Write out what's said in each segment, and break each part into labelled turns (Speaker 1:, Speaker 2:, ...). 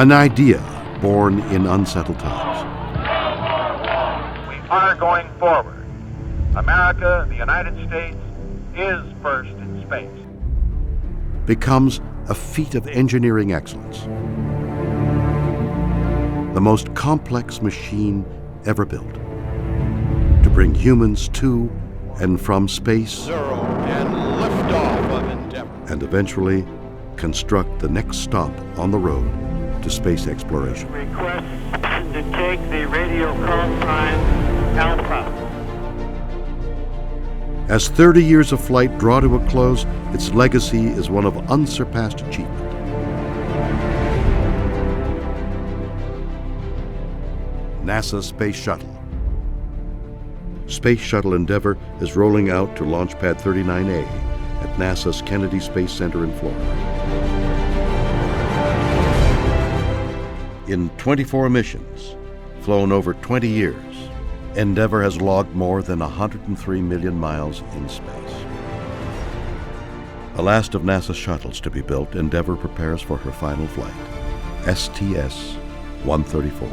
Speaker 1: An idea born in unsettled times.
Speaker 2: We are going forward. America, the United States, is first in space.
Speaker 1: Becomes a feat of engineering excellence. The most complex machine ever built to bring humans to and from space,
Speaker 3: Zero and liftoff of Endeavour,
Speaker 1: and eventually construct the next stop on the road to space exploration.
Speaker 4: Request to take the radio call sign Alpha.
Speaker 1: As 30 years of flight draw to a close, its legacy is one of unsurpassed achievement. NASA Space Shuttle. Space Shuttle Endeavour is rolling out to Launch Pad 39A at NASA's Kennedy Space Center in Florida. In 24 missions, flown over 20 years, Endeavour has logged more than 103 million miles in space. The last of NASA's shuttles to be built, Endeavour prepares for her final flight, STS-134.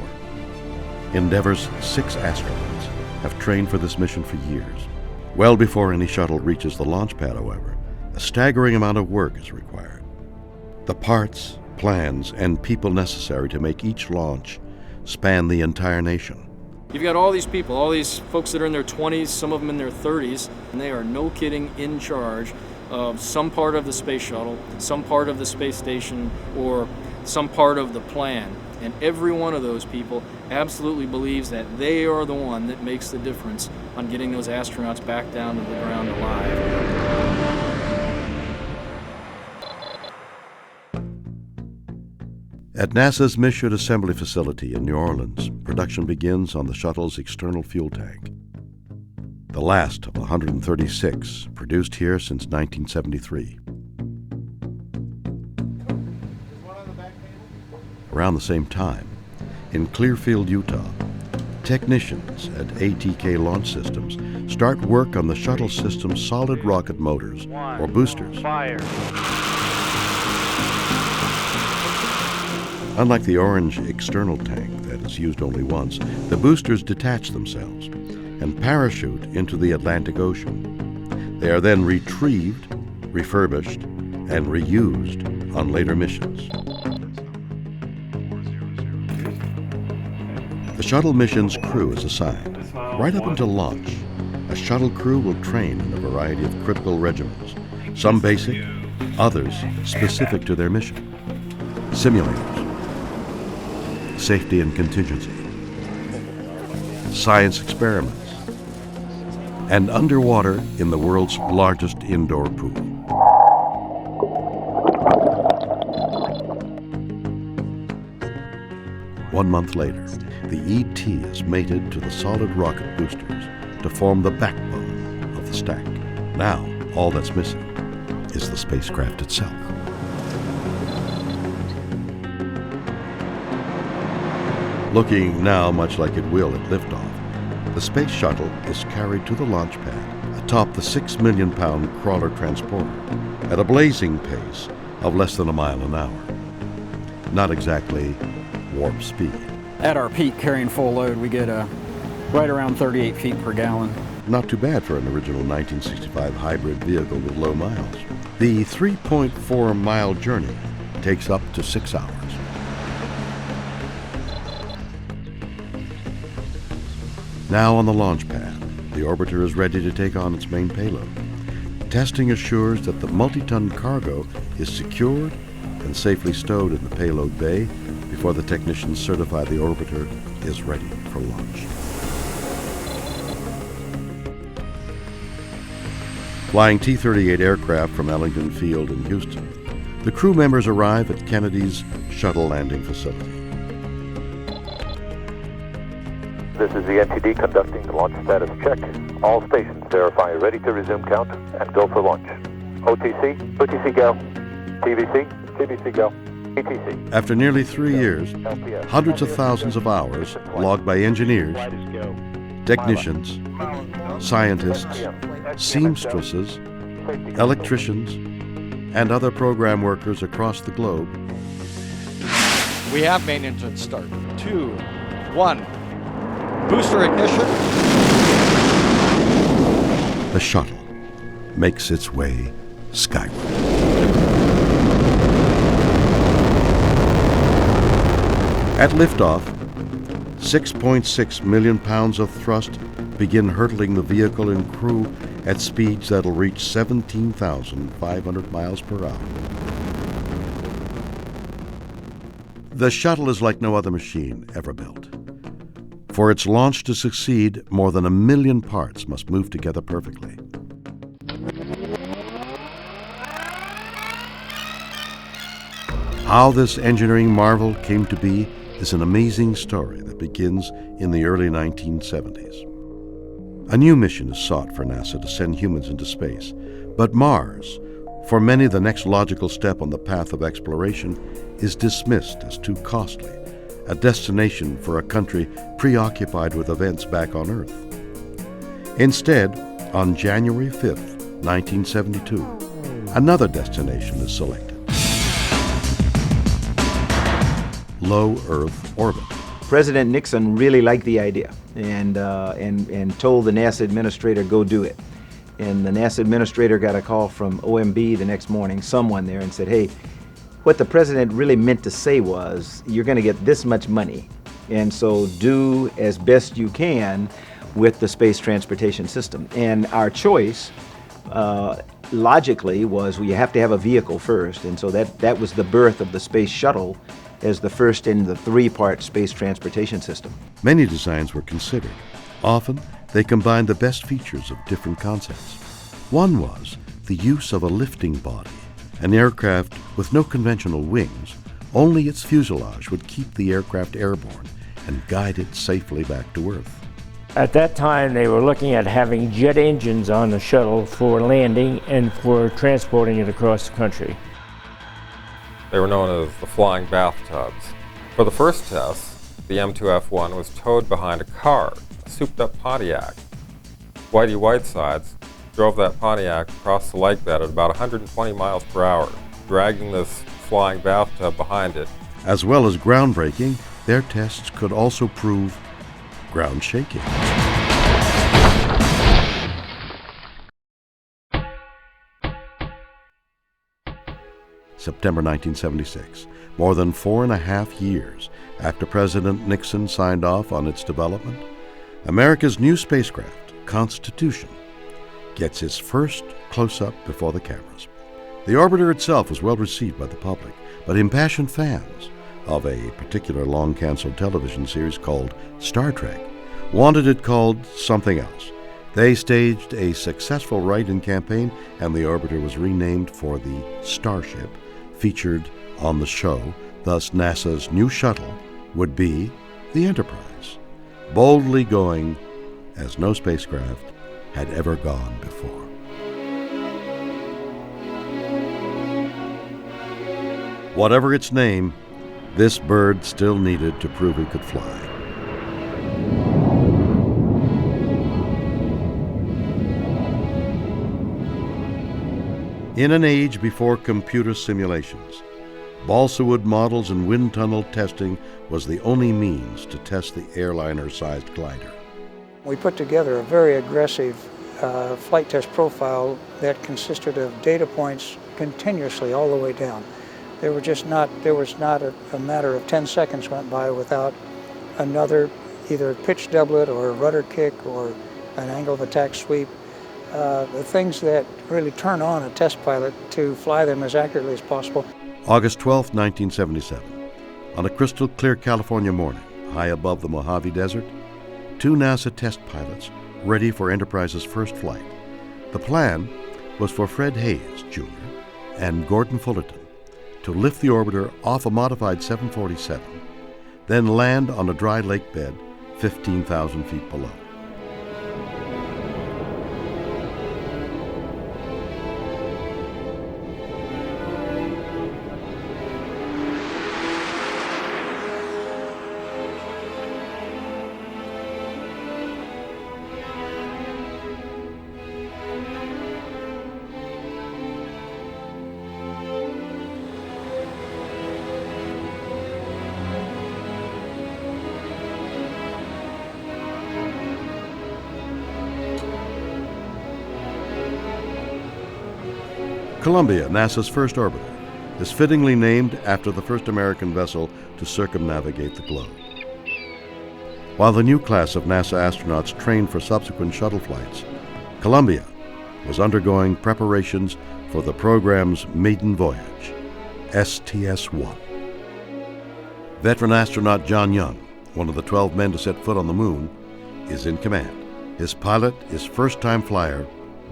Speaker 1: Endeavour's 6 astronauts have trained for this mission for years. Well before any shuttle reaches the launch pad, however, a staggering amount of work is required. The parts, plans, and people necessary to make each launch span the entire nation.
Speaker 5: You've got all these people, all these folks that are in their 20s, some of them in their 30s, and they are, no kidding, in charge of some part of the space shuttle, some part of the space station, or some part of the plan. And every one of those people absolutely believes that they are the one that makes the difference on getting those astronauts back down to the ground alive.
Speaker 1: At NASA's Mission Assembly Facility in New Orleans, production begins on the shuttle's external fuel tank. The last of 136 produced here since 1973. Around the same time, in Clearfield, Utah, technicians at ATK Launch Systems start work on the shuttle system's solid rocket motors, or boosters.
Speaker 4: Fire.
Speaker 1: Unlike the orange external tank that is used only once, the boosters detach themselves and parachute into the Atlantic Ocean. They are then retrieved, refurbished, and reused on later missions. The shuttle mission's crew is assigned. Right up until launch, a shuttle crew will train in a variety of critical regimens, some basic, others specific to their mission. Simulators, safety and contingency, science experiments, and underwater in the world's largest indoor pool. One month later, the ET is mated to the solid rocket boosters to form the backbone of the stack. Now, all that's missing is the spacecraft itself. Looking now much like it will at liftoff, the space shuttle is carried to the launch pad atop the 6 million pound crawler transporter at a blazing pace of less than a mile an hour. Not exactly warp speed.
Speaker 6: At our peak carrying full load, we get right around 38 feet per gallon.
Speaker 1: Not too bad for an original 1965 hybrid vehicle with low miles. The 3.4 mile journey takes up to 6 hours. Now on the launch pad, the orbiter is ready to take on its main payload. Testing assures that the multi-ton cargo is secured and safely stowed in the payload bay before the technicians certify the orbiter is ready for launch. Flying T-38 aircraft from Ellington Field in Houston, the crew members arrive at Kennedy's Shuttle landing facility.
Speaker 7: This is the NTD conducting the launch status check. All stations verify ready to resume count and go for launch. OTC, OTC go. TVC, TVC go. ETC.
Speaker 1: After nearly 3 years, hundreds of thousands of hours logged by engineers, technicians, scientists, seamstresses, electricians, and other program workers across the globe,
Speaker 3: We have main engine start. 2, 1. Booster ignition.
Speaker 1: The shuttle makes its way skyward. At liftoff, 6.6 million pounds of thrust begin hurtling the vehicle and crew at speeds that'll reach 17,500 miles per hour. The shuttle is like no other machine ever built. For its launch to succeed, more than 1 million parts must move together perfectly. How this engineering marvel came to be is an amazing story that begins in the early 1970s. A new mission is sought for NASA to send humans into space, but Mars, for many the next logical step on the path of exploration, is dismissed as too costly, a destination for a country preoccupied with events back on Earth. Instead, on January 5th, 1972, another destination is selected: low Earth orbit.
Speaker 8: President Nixon really liked the idea and told the NASA administrator, go do it. And the NASA administrator got a call from OMB the next morning, someone there, and said, hey, what the president really meant to say was, you're going to get this much money, and so do as best you can with the space transportation system. And our choice, logically, was, well, you have to have a vehicle first, and so that was the birth of the Space Shuttle as the first in the 3-part space transportation system.
Speaker 1: Many designs were considered. Often, they combined the best features of different concepts. One was the use of a lifting body, an aircraft with no conventional wings. Only its fuselage would keep the aircraft airborne and guide it safely back to Earth.
Speaker 9: At that time, they were looking at having jet engines on the shuttle for landing and for transporting it across the country.
Speaker 10: They were known as the flying bathtubs. For the first test, the M2F1 was towed behind a car, a souped-up Pontiac. Whitey Whitesides drove that Pontiac across the lake bed at about 120 miles per hour, dragging this flying bathtub behind it.
Speaker 1: As well as groundbreaking, their tests could also prove ground shaking. September 1976, more than 4.5 years after President Nixon signed off on its development, America's new spacecraft, Constitution, gets its first close-up before the cameras. The orbiter itself was well received by the public, but impassioned fans of a particular long-canceled television series called Star Trek wanted it called something else. They staged a successful write-in campaign, and the orbiter was renamed for the Starship featured on the show. Thus, NASA's new shuttle would be the Enterprise, boldly going as no spacecraft had ever gone before. Whatever its name, this bird still needed to prove it could fly. In an age before computer simulations, balsa wood models and wind tunnel testing was the only means to test the airliner-sized glider.
Speaker 11: We put together a very aggressive flight test profile that consisted of data points continuously all the way down. There was not a matter of 10 seconds went by without another either pitch doublet or a rudder kick or an angle of attack sweep. The things that really turn on a test pilot to fly them as accurately as possible.
Speaker 1: August 12, 1977. On a crystal clear California morning, high above the Mojave Desert, 2 NASA test pilots ready for Enterprise's first flight. The plan was for Fred Hayes, Jr. and Gordon Fullerton to lift the orbiter off a modified 747, then land on a dry lake bed 15,000 feet below. Columbia, NASA's first orbiter, is fittingly named after the first American vessel to circumnavigate the globe. While the new class of NASA astronauts trained for subsequent shuttle flights, Columbia was undergoing preparations for the program's maiden voyage, STS-1. Veteran astronaut John Young, one of the 12 men to set foot on the moon, is in command. His pilot is first-time flyer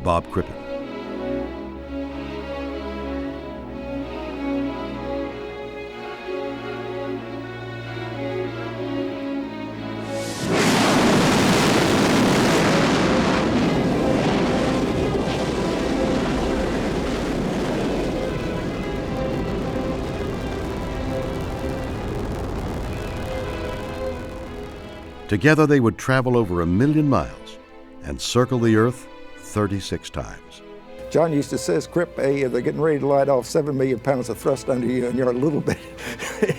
Speaker 1: Bob Crippen. Together they would travel over 1 million miles and circle the Earth 36 times.
Speaker 12: John used to say, Crip, hey, they're getting ready to light off 7 million pounds of thrust under you, and you're a little bit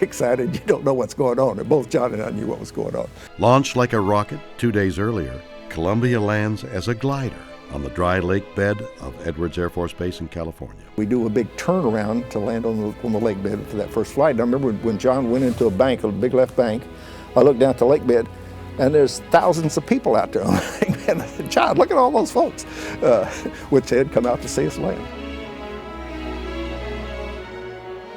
Speaker 12: excited. You don't know what's going on. And both John and I knew what was going on.
Speaker 1: Launched like a rocket 2 days earlier, Columbia lands as a glider on the dry lake bed of Edwards Air Force Base in California.
Speaker 12: We do a big turnaround to land on the lake bed for that first flight. And I remember when John went into a bank, a big left bank, I looked down at the lake bed, and there's thousands of people out there. And I said, John, look at all those folks, which had come out to see us land.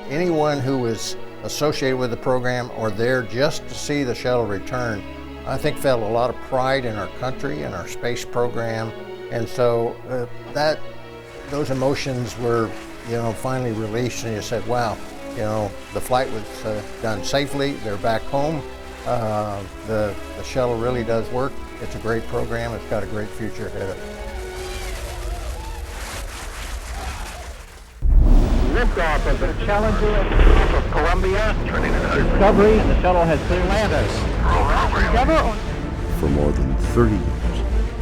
Speaker 13: Anyone who was associated with the program or there just to see the shuttle return, I think felt a lot of pride in our country and our space program. And so those emotions were, finally released, and you said, wow, the flight was done safely, they're back home. The shuttle really does work. It's a great program. It's got a great future ahead of it.
Speaker 4: Liftoff of the Challenger of Columbia. Discovery, and the shuttle has cleared Atlantis.
Speaker 1: For more than 30 years,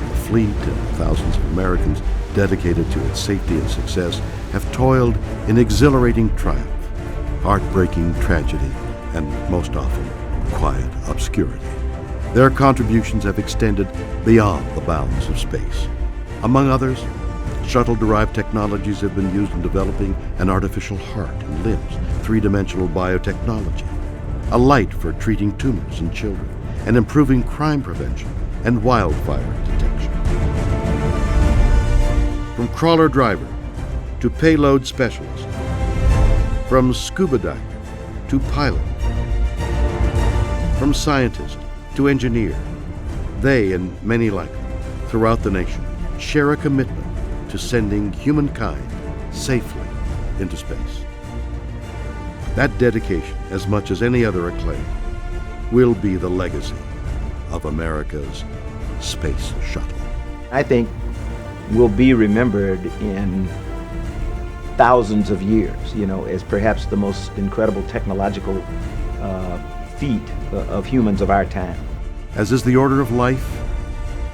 Speaker 1: the fleet and thousands of Americans dedicated to its safety and success have toiled in exhilarating triumph, heartbreaking tragedy, and most often, quiet obscurity. Their contributions have extended beyond the bounds of space. Among others, shuttle-derived technologies have been used in developing an artificial heart and limbs, three-dimensional biotechnology, a light for treating tumors in children, and improving crime prevention and wildfire detection. From crawler driver to payload specialist, from scuba diver to pilot, from scientist to engineer, they and many like them throughout the nation share a commitment to sending humankind safely into space. That dedication, as much as any other acclaim, will be the legacy of America's space shuttle.
Speaker 8: I think we'll be remembered in thousands of years, as perhaps the most incredible technological feat of humans of our time.
Speaker 1: As is the order of life,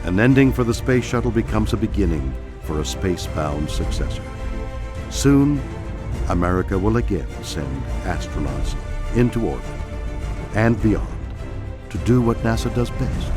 Speaker 1: an ending for the space shuttle becomes a beginning for a space-bound successor. Soon, America will again send astronauts into orbit and beyond to do what NASA does best: